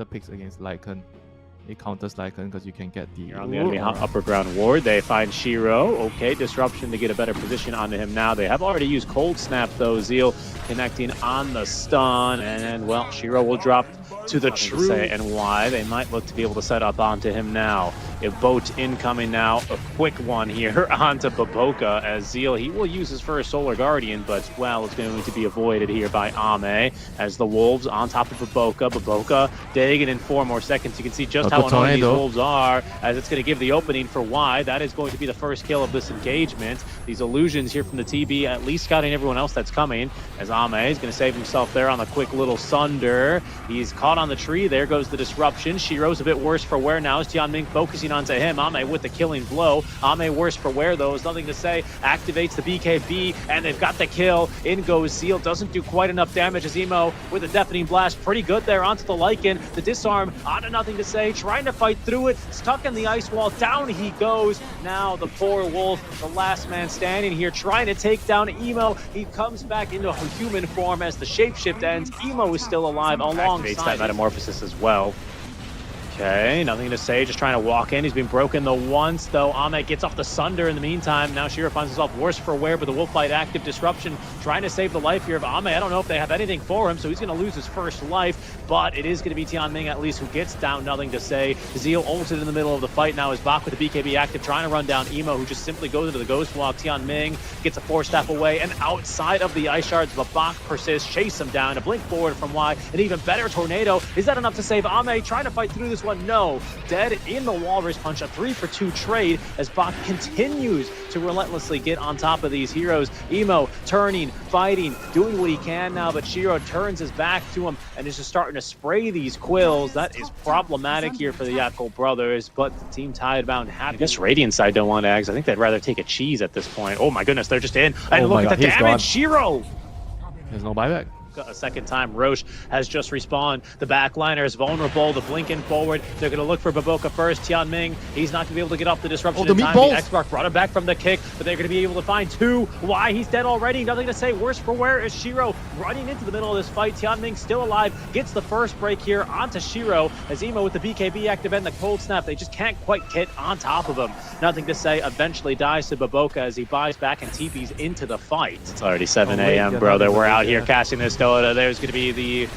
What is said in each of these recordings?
the picks against Lycan. It counters Lycan because you can get the... Here on the enemy upper ground ward, they find Shiro. Okay, disruption to get a better position onto him now. They have already used Cold Snap though. Zeal connecting on the stun, and well, Shiro will drop to the true and why they might look to be able to set up onto him now. A boat incoming now, a quick one here onto Baboka as Zeal, he will use his first Solar Guardian, but well, it's going to be avoided here by Ame as the Wolves on top of Baboka. Baboka digging in 4 more seconds. You can see just how annoying these Wolves are as it's going to give the opening for Y. That is going to be the first kill of this engagement. These illusions here from the TB at least scouting everyone else that's coming as Ame is going to save himself there on the quick little Sunder. He's caught on the tree. There goes the disruption. Shiro's a bit worse for wear now as Tianming focusing onto him. Ame with the killing blow. Ame worse for wear though. Is nothing to say. Activates the BKB and they've got the kill. In goes Zeal. Doesn't do quite enough damage as Emo with a deafening blast. Pretty good there onto the Lycan. The disarm onto nothing to say. Trying to fight through it. Stuck in the ice wall. Down he goes. Now the poor Wolf, the last man standing here, trying to take down Emo. He comes back into human form as the shapeshift ends. Emo is still alive alongside. Activates that metamorphosis as well. Okay, nothing to say, just trying to walk in. He's been broken the once, though. Ame gets off the Sunder in the meantime. Now Shiro finds himself worse for wear, but the Wolfbite active disruption trying to save the life here of Ame. I don't know if they have anything for him, so he's going to lose his first life, but it is going to be Tianming at least who gets down, nothing to say. Zeal ulted in the middle of the fight now is Bak with the BKB active, trying to run down Emo, who just simply goes into the Ghost Walk. Tianming gets a 4-step away, and outside of the Ice Shards, but Bak persists, chase him down, a blink forward from Y, an even better Tornado. Is that enough to save Ame? Trying to fight through this one, no. Dead in the Walrus Punch, a 3-for-2 trade as Bak continues to relentlessly get on top of these heroes. Emo turning, fighting, doing what he can now, but Shiro turns his back to him and is just starting to spray these quills. That is problematic here for the Yakult brothers, but the team Tidebound happy. I guess Radiant side don't want eggs. I think they'd rather take a cheese at this point. Oh my goodness, they're just in. And look at the damage, gone. Shiro! There's no buyback. A second time. Roche has just respawned. The backliner is vulnerable. The blinking forward. They're going to look for Baboka first. Tianming, he's not going to be able to get off the disruption in time. The X-Mark brought him back from the kick, but they're going to be able to find 2. Why? He's dead already. Nothing to say. Worse for wear is Shiro running into the middle of this fight. Tianming still alive. Gets the first break here onto Shiro as Emo with the BKB active and the Cold Snap. They just can't quite get on top of him. Nothing to say. Eventually dies to Baboka as he buys back and TPs into the fight. It's already 7 a.m., brother. We're out here casting this Dota. There's going to be the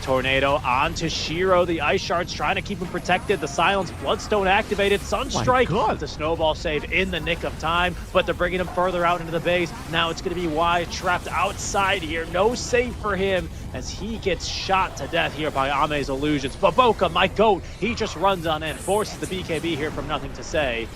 Tornado onto Shiro. The Ice Shards trying to keep him protected. The Silence Bloodstone activated. Sunstrike with the snowball save in the nick of time, but they're bringing him further out into the base. Now it's going to be Y trapped outside here. No save for him as he gets shot to death here by Ame's illusions. Baboka, my goat, he just runs on in, forces the BKB here from Nothing to Say.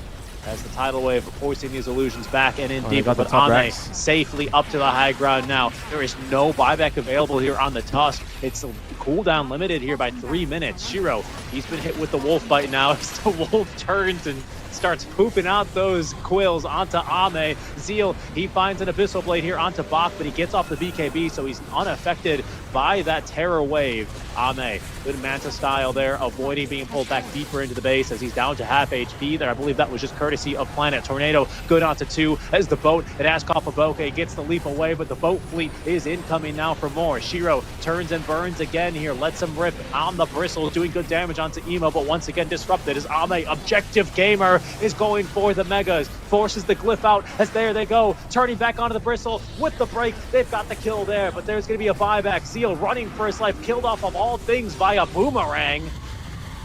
As the tidal wave forcing these illusions back and in deeper, but Ame safely up to the high ground now. There is no buyback available here on the Tusk. It's cooldown limited here by 3 minutes. Shiro, he's been hit with the wolf bite now as the wolf turns and starts pooping out those quills onto Ame. Zeal, he finds an Abyssal Blade here onto Bak, but he gets off the BKB, so he's unaffected by that terror wave. Ame, good Manta style there, avoiding being pulled back deeper into the base as he's down to half HP there. I believe that was just courtesy of Planet Tornado. Good onto 2 as the boat, it asks off Baboka, he gets the leap away, but the boat fleet is incoming now for more. Shiro turns and burns again here, lets him rip on the bristles, doing good damage onto Emo, but once again disrupted as Ame, Objective Gamer, is going for the Megas, forces the glyph out as there they go, turning back onto the bristle with the break. They've got the kill there, but there's going to be a buyback. Zeal running for his life, killed off of all things via Boomerang.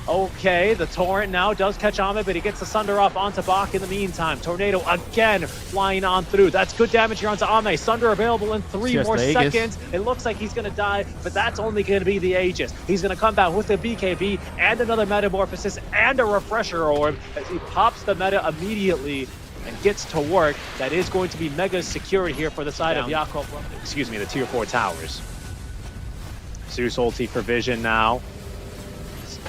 Okay, the Torrent now does catch Ame, but he gets the Sunder off onto Bak in the meantime. Tornado again flying on through. That's good damage here onto Ame. Sunder available in 3 more seconds. It looks like he's going to die, but that's only going to be the Aegis. He's going to come back with the BKB and another Metamorphosis and a Refresher Orb as he pops the meta immediately and gets to work. That is going to be mega secured here for the side of Yakult. Excuse me, the tier 4 towers. Zeus ulti for Vision now.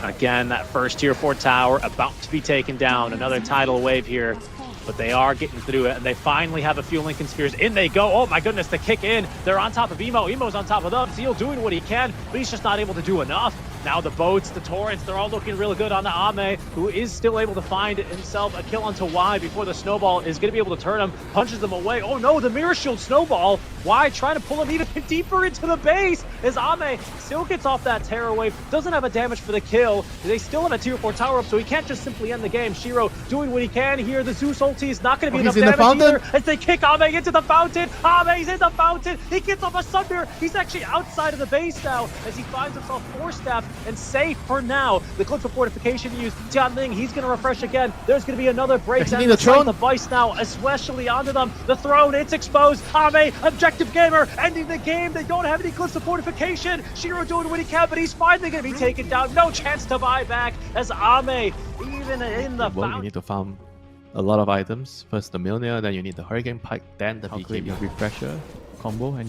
Again, that first tier 4 tower about to be taken down. Another tidal wave here, but they are getting through it, and they finally have a few Lincoln Spheres. In they go. Oh my goodness, the kick in. They're on top of Emo. Emo's on top of them. Zeal doing what he can, but he's just not able to do enough. Now the boats, the torrents, they're all looking really good on the Ame, who is still able to find himself a kill onto Y before the snowball is going to be able to turn him, punches them away. Oh no, the Mirror Shield snowball. Why try to pull him even deeper into the base as Ame still gets off that terror wave, doesn't have a damage for the kill. They still have a tier 4 tower up, so he can't just simply end the game. Shiro doing what he can here. The Zeus ulti is not going to be enough damage either as they kick Ame into the fountain. Ame's in the fountain. He gets off a Sunder. He's actually outside of the base now as he finds himself force-staffed and safe for now. The clip for fortification used. Tianming, he's going to refresh again. There's going to be another break. And the Vice now, especially onto them. The throne, it's exposed. Ame, Objective Gamer, ending the game. They don't have any clips of fortification. Shiro doing what he can, but he's finally going to be taken down. No chance to buy back as Ame, even in the fountain. You need to farm a lot of items. First the Milner, then you need the Hurricane Pike, then the BKB. Your refresher combo, and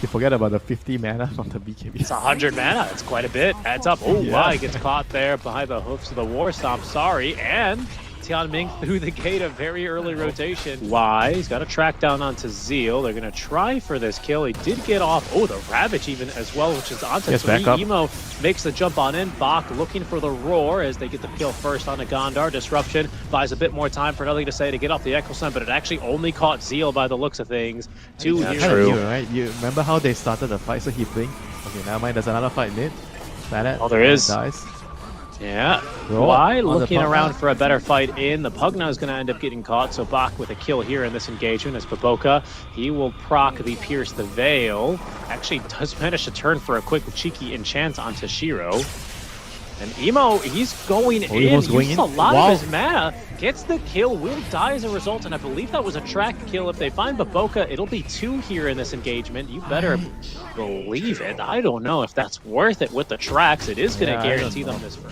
you forget about the 50 mana from the BKB. It's 100 mana. It's quite a bit. Adds up. Oh, yeah. Wow, he gets caught there behind the hoofs of the War Stomp. Sorry, and Tianming through the gate, a very early rotation. Why? He's got a track down onto Zeal. They're going to try for this kill. He did get off. Oh, the Ravage even as well, which is onto 3. Emo makes the jump on in. Bach looking for the roar as they get the kill first on a Gondar. Disruption buys a bit more time for NothingToSay to get off the Echo Slam, but it actually only caught Zeal by the looks of things. True. Right? You remember how they started the fight, so he blinked. Okay, never mind. There's another fight mid. Planet. Oh, there is. Dies. Yeah, why looking around for a better fight in? The Pugna is going to end up getting caught, so Bach with a kill here in this engagement as Baboka. He will proc the Pierce the Veil. Actually does manage to turn for a quick cheeky enchant onto Shiro. And Emo, he's going in, uses a lot of his mana, gets the kill, will die as a result, and I believe that was a track kill. If they find Baboka, it'll be 2 here in this engagement. You better believe it. I don't know if that's worth it with the tracks. It is going to guarantee them this for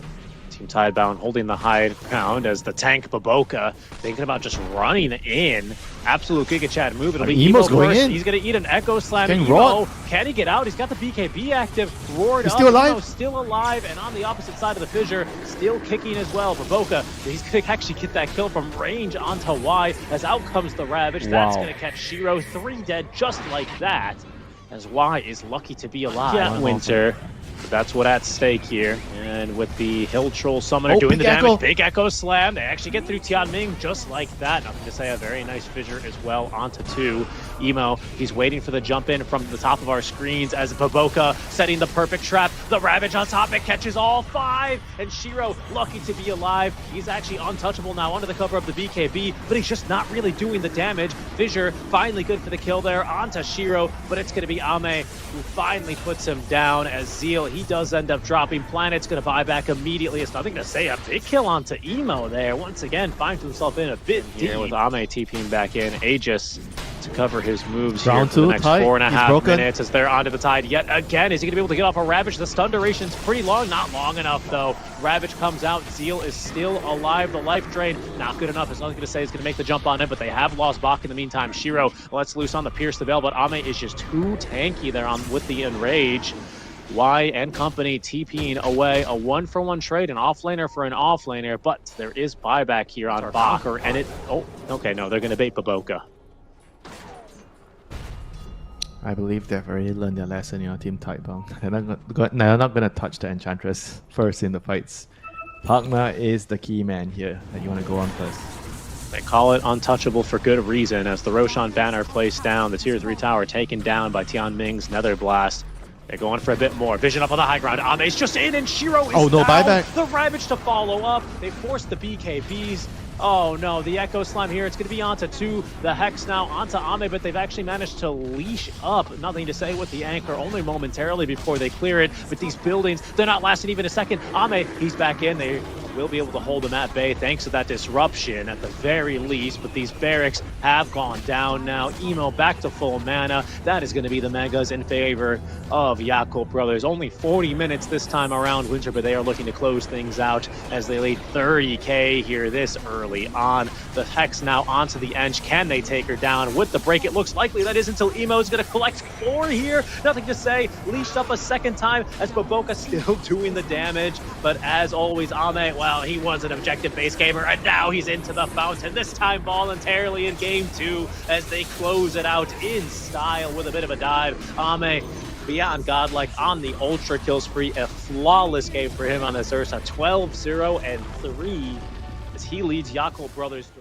Team Tidebound holding the high ground as the tank Baboka thinking about just running in. Absolute Giga Chad move. It'll be Emo first. He's going to eat an Echo Slam. Emo, can he get out? He's got the BKB active. Roared up. Still alive. Emo still alive. And on the opposite side of the fissure, still kicking as well. Baboka, he's going to actually get that kill from range onto Y as out comes the Ravage. That's going to catch Shiro. 3 dead just like that. As Y is lucky to be alive. Yeah, Winter. But that's what's at stake here. And with the Hill Troll Summoner doing the damage, big Echo Slam. They actually get through Tianming just like that. NothingToSay, a very nice fissure as well onto 2. Emo, he's waiting for the jump in from the top of our screens as Baboka setting the perfect trap. The Ravage on top, it catches all 5. And Shiro, lucky to be alive. He's actually untouchable now under the cover of the BKB, but he's just not really doing the damage. Fissure, finally good for the kill there onto Shiro, but it's going to be Ame who finally puts him down as Zeal, he does end up dropping. Planet's going to buy back immediately. It's NothingToSay. A big kill onto Emo there. Once again, finds himself in a bit deep with Ame TPing back in. Aegis to cover his moves here for the next 4.5 minutes as they're onto the Tide yet again. Is he going to be able to get off a Ravage? The stun duration's pretty long. Not long enough, though. Ravage comes out. Zeal is still alive. The life drain, not good enough. As NothingToSay is going to make the jump on him, but they have lost Bach in the meantime. Shiro lets loose on the Pierce the Veil, but Ame is just too tanky there on with the Enrage. Y and company TPing away a 1-for-1 trade, an offlaner for an offlaner, but there is buyback here on Bach, and it, oh, okay, no, they're going to bait Baboka. I believe they've already learned their lesson in our Team Tidebound. They're not going to touch the Enchantress first in the fights. Pugna is the key man here that you want to go on first. They call it untouchable for good reason as the Roshan banner placed down, the tier 3 tower taken down by Tianming's Nether Blast. They're going for a bit more. Vision up on the high ground. Ame's just in, and Shiro is down. Buyback. The Ravage to follow up. They force the BKBs. Oh no, the Echo Slam here. It's going to be onto 2. The Hex now onto Ame, but they've actually managed to leash up. NothingToSay with the anchor only momentarily before they clear it. But these buildings, they're not lasting even a second. Ame, he's back in. They will be able to hold him at bay thanks to that disruption at the very least. But these barracks have gone down now. Emo back to full mana. That is going to be the Megas in favor of Yakult Brothers. Only 40 minutes this time around, Winter, but they are looking to close things out as they lead 30k here this early on. The Hex now onto the Ench. Can they take her down with the break? It looks likely that is until Emo is going to collect 4 here. NothingToSay leashed up a second time as Baboka still doing the damage. But as always, Ame, well, he was an objective-based gamer, and now he's into the fountain, this time voluntarily in game 2 as they close it out in style with a bit of a dive. Ame beyond godlike on the ultra kill spree. A flawless game for him on this Ursa. 12-0-3 as he leads Yakult Brothers.